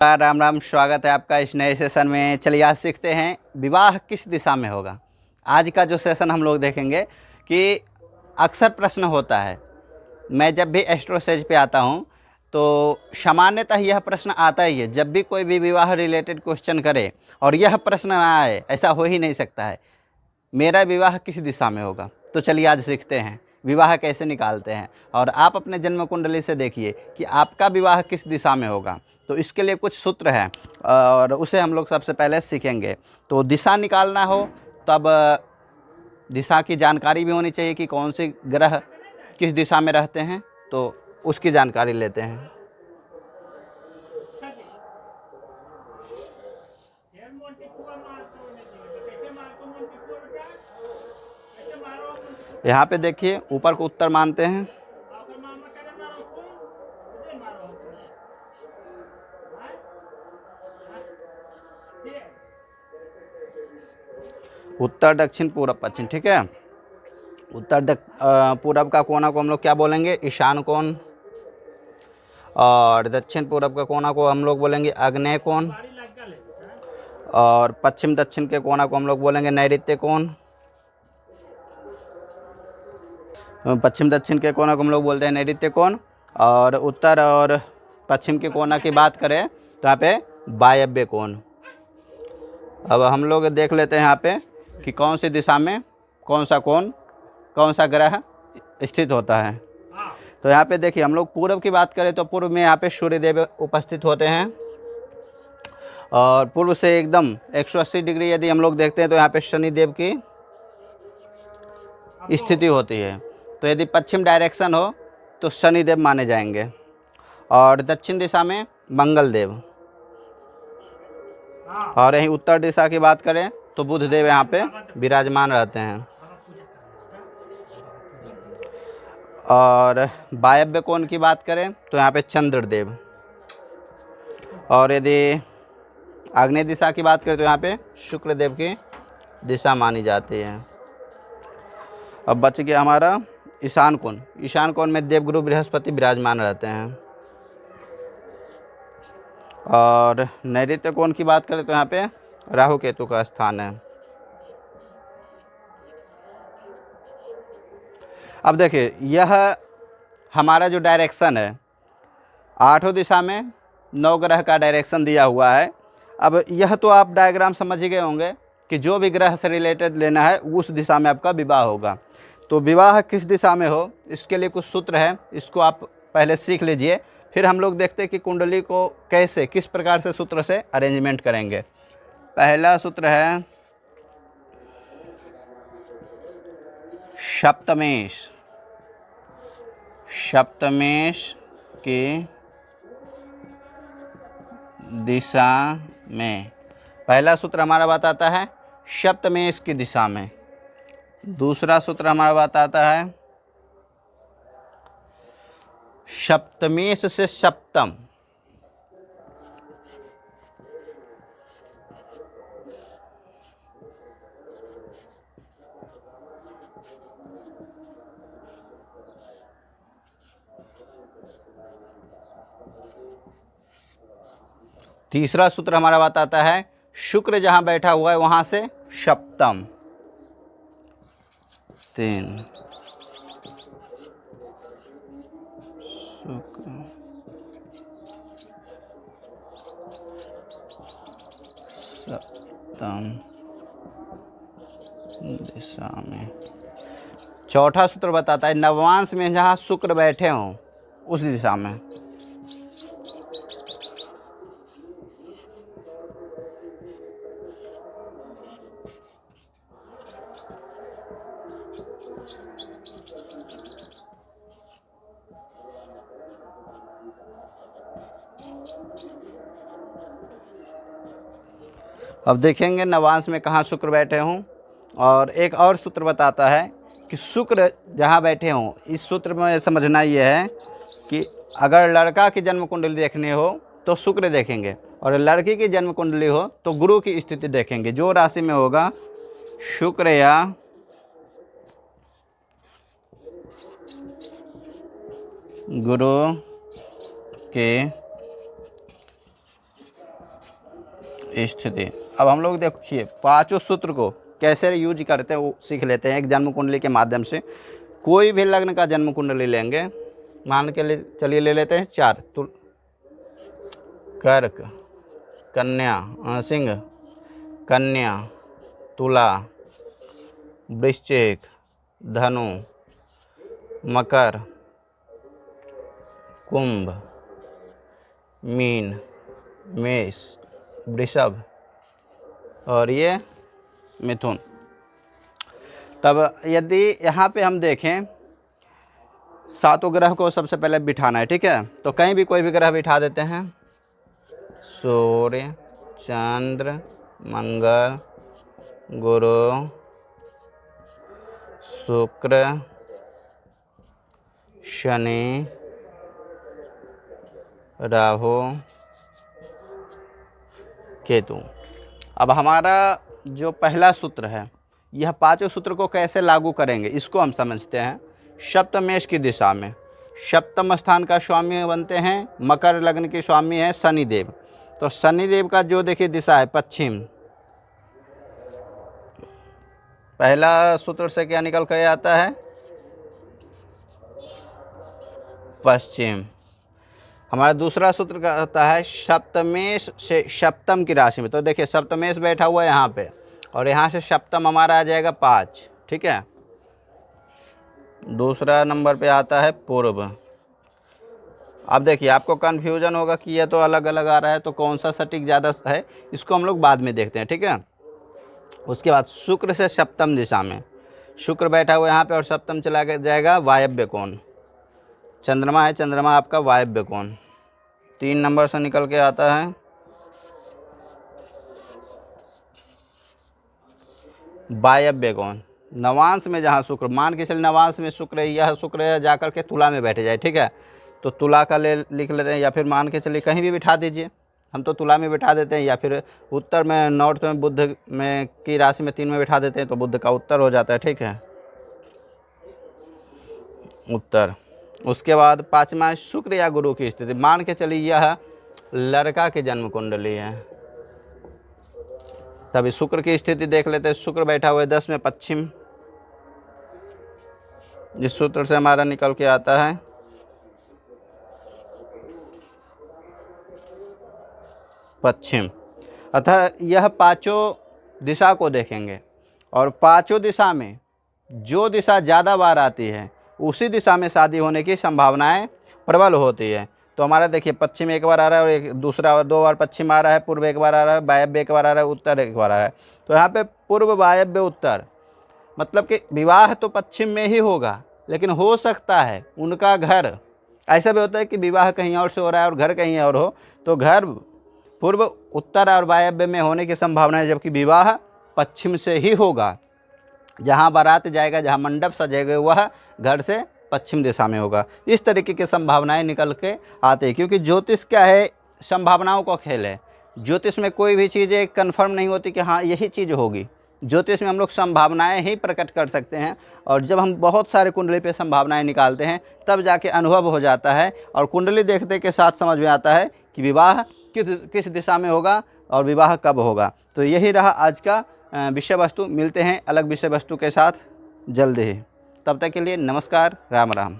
राम राम, स्वागत है आपका इस नए सेशन में। चलिए आज सीखते हैं विवाह किस दिशा में होगा। आज का जो सेशन हम लोग देखेंगे कि अक्सर प्रश्न होता है, मैं जब भी एस्ट्रो सेज पे आता हूँ तो सामान्यतः यह प्रश्न आता ही है। जब भी कोई भी विवाह रिलेटेड क्वेश्चन करे और यह प्रश्न ना आए, ऐसा हो ही नहीं सकता है, मेरा विवाह किस दिशा में होगा। तो चलिए आज सीखते हैं विवाह कैसे निकालते हैं, और आप अपने जन्म कुंडली से देखिए कि आपका विवाह किस दिशा में होगा। तो इसके लिए कुछ सूत्र हैं और उसे हम लोग सबसे पहले सीखेंगे। तो दिशा निकालना हो तब दिशा की जानकारी भी होनी चाहिए कि कौन से ग्रह किस दिशा में रहते हैं, तो उसकी जानकारी लेते हैं। यहाँ पे देखिए ऊपर को उत्तर मानते हैं, उत्तर दक्षिण पूरब पश्चिम। ठीक है, पूरब का कोना को हम लोग क्या बोलेंगे, ईशान कोण, और दक्षिण पूरब का कोना को हम लोग बोलेंगे आग्नेय कोण, और पश्चिम दक्षिण के कोना को हम लोग बोलेंगे नैऋत्य कोण। पश्चिम दक्षिण के कोना को हम लोग बोलते हैं नैऋत्य कोण, और उत्तर और पश्चिम के कोना की बात करें तो यहाँ पे वायव्य कोण। अब हम लोग देख लेते हैं यहाँ पे कि कौन सी दिशा में कौन सा कोण, कौन सा ग्रह स्थित होता है। तो यहाँ पे देखिए हम लोग पूर्व की बात करें तो पूर्व में यहाँ पे सूर्यदेव उपस्थित होते हैं, और पूर्व से एकदम 180 डिग्री यदि हम लोग देखते हैं तो यहाँ पे शनिदेव की स्थिति होती है। तो यदि पश्चिम डायरेक्शन हो तो शनिदेव माने जाएंगे, और दक्षिण दिशा में मंगल देव, और यहीं उत्तर दिशा की बात करें तो बुध देव यहाँ पे विराजमान रहते हैं। और वायव्य कोण की बात करें तो यहाँ पे चंद्रदेव, और यदि आग्नेय दिशा की बात करें तो यहाँ पे शुक्रदेव की दिशा मानी जाती है। अब बच गया हमारा ईशान कोण। ईशान कोण में देवगुरु बृहस्पति विराजमान रहते हैं। और नैऋत्य कोण की बात करें तो यहाँ पे राहु केतु का स्थान है। अब देखिए यह हमारा जो डायरेक्शन है, आठों दिशा में 9 ग्रह का डायरेक्शन दिया हुआ है। अब यह तो आप डायग्राम समझ ही गए होंगे कि जो भी ग्रह से रिलेटेड लेना है उस दिशा में आपका विवाह होगा। तो विवाह किस दिशा में हो, इसके लिए कुछ सूत्र है, इसको आप पहले सीख लीजिए। फिर हम लोग देखते हैं कि कुंडली को कैसे किस प्रकार से सूत्र से अरेंजमेंट करेंगे। पहला सूत्र है सप्तमेश। सप्तमेश की दिशा में पहला सूत्र हमारा बताता है सप्तमेश की दिशा में। दूसरा सूत्र हमारा बताता है सप्तमेश से सप्तम। तीसरा सूत्र हमारा बताता है शुक्र जहां बैठा हुआ है वहां से सप्तम। 3 शुक्र सप्तम दिशा में। चौथा सूत्र बताता है नवांश में जहाँ शुक्र बैठे हों उस दिशा में। अब देखेंगे नवांश में कहाँ शुक्र बैठे हों। और एक और सूत्र बताता है कि शुक्र जहाँ बैठे हों, इस सूत्र में समझना ये है कि अगर लड़का की जन्म कुंडली देखनी हो तो शुक्र देखेंगे, और लड़की की जन्म कुंडली हो तो गुरु की स्थिति देखेंगे। जो राशि में होगा शुक्र या गुरु के स्थिति। अब हम लोग देखिए पांचों सूत्र को कैसे यूज करते हैं वो सीख लेते हैं एक जन्म कुंडली के माध्यम से। कोई भी लग्न का जन्म कुंडली लेंगे, मान के लिए चलिए ले लेते हैं 4, कर्क, कन्या, सिंह, कन्या, तुला, वृश्चिक, धनु, मकर, कुंभ, मीन, मेष, वृषभ और ये मिथुन। तब यदि यहाँ पे हम देखें सातों ग्रह को सबसे पहले बिठाना है, ठीक है। तो कहीं भी कोई भी ग्रह बिठा देते हैं, सूर्य, चंद्र, मंगल, गुरु, शुक्र, शनि, राहु, केतु। अब हमारा जो पहला सूत्र है, यह पांचों सूत्र को कैसे लागू करेंगे इसको हम समझते हैं। सप्तमेश की दिशा में सप्तम स्थान का स्वामी बनते हैं, मकर लग्न के स्वामी हैं शनिदेव। तो शनिदेव का जो देखिए दिशा है पश्चिम। पहला सूत्र से क्या निकल कर आता है, पश्चिम। हमारा दूसरा सूत्र कहता है सप्तमेश से सप्तम की राशि में। तो देखिए सप्तमेश बैठा हुआ है यहाँ पे और यहाँ से सप्तम हमारा आ जाएगा 5, ठीक है। दूसरा नंबर पे आता है पूर्व। अब देखिए आपको कन्फ्यूजन होगा कि ये तो अलग अलग आ रहा है, तो कौन सा सटीक ज़्यादा है, इसको हम लोग बाद में देखते हैं, ठीक है। उसके बाद शुक्र से सप्तम दिशा में शुक्र बैठा हुआ यहाँ पे और सप्तम चला जाएगा वायव्य कोण। चंद्रमा है, चंद्रमा आपका वायव्य कोण 3 नंबर से निकल के आता है वायव्य कोण। नवांश में जहाँ शुक्र, मान के चलिए नवांश में शुक्र है, यह शुक्र है जाकर के तुला में बैठ जाए, ठीक है। तो तुला का लिख लेते हैं, या फिर मान के चलिए कहीं भी बिठा दीजिए, हम तो तुला में बिठा देते हैं, या फिर उत्तर में नॉर्थ में बुध में की राशि में 3 में बिठा देते हैं, तो बुध का उत्तर हो जाता है, ठीक है, उत्तर। उसके बाद 5वां शुक्र या गुरु की स्थिति। मान के चलिए यह लड़का की जन्म कुंडली है, तभी शुक्र की स्थिति देख लेते हैं। शुक्र बैठा हुआ है 10 में पश्चिम, जिस सूत्र से हमारा निकल के आता है पश्चिम। अतः यह पांचों दिशा को देखेंगे और पांचों दिशा में जो दिशा ज़्यादा बार आती है उसी दिशा में शादी होने की संभावनाएं प्रबल होती है। तो हमारा देखिए पश्चिम एक बार आ रहा है और एक दूसरा 2 बार पश्चिम आ रहा है, पूर्व एक बार आ रहा है, वायव्य एक बार आ रहा है, उत्तर एक बार आ रहा है। तो यहाँ पे पूर्व, वायव्य, उत्तर, मतलब कि विवाह तो पश्चिम में ही होगा, लेकिन हो सकता है उनका घर, ऐसा भी होता है कि विवाह कहीं और से हो रहा है और घर कहीं और हो, तो घर पूर्व, उत्तर और वायव्य में होने की संभावना है, जबकि विवाह पश्चिम से ही होगा। जहाँ बारात जाएगा, जहाँ मंडप सजेगा, वह घर से पश्चिम दिशा में होगा। इस तरीके की संभावनाएं निकल के आते हैं, क्योंकि ज्योतिष क्या है, संभावनाओं का खेल है। ज्योतिष में कोई भी चीज़ें कन्फर्म नहीं होती कि हाँ यही चीज़ होगी। ज्योतिष में हम लोग संभावनाएं ही प्रकट कर सकते हैं, और जब हम बहुत सारे कुंडली पे संभावनाएं निकालते हैं तब जाके अनुभव हो जाता है, और कुंडली देखने के साथ समझ में आता है कि विवाह किस दिशा में होगा और विवाह कब होगा। तो यही रहा आज का विषय वस्तु। मिलते हैं अलग विषय वस्तु के साथ जल्द ही। तब तक के लिए नमस्कार, राम राम।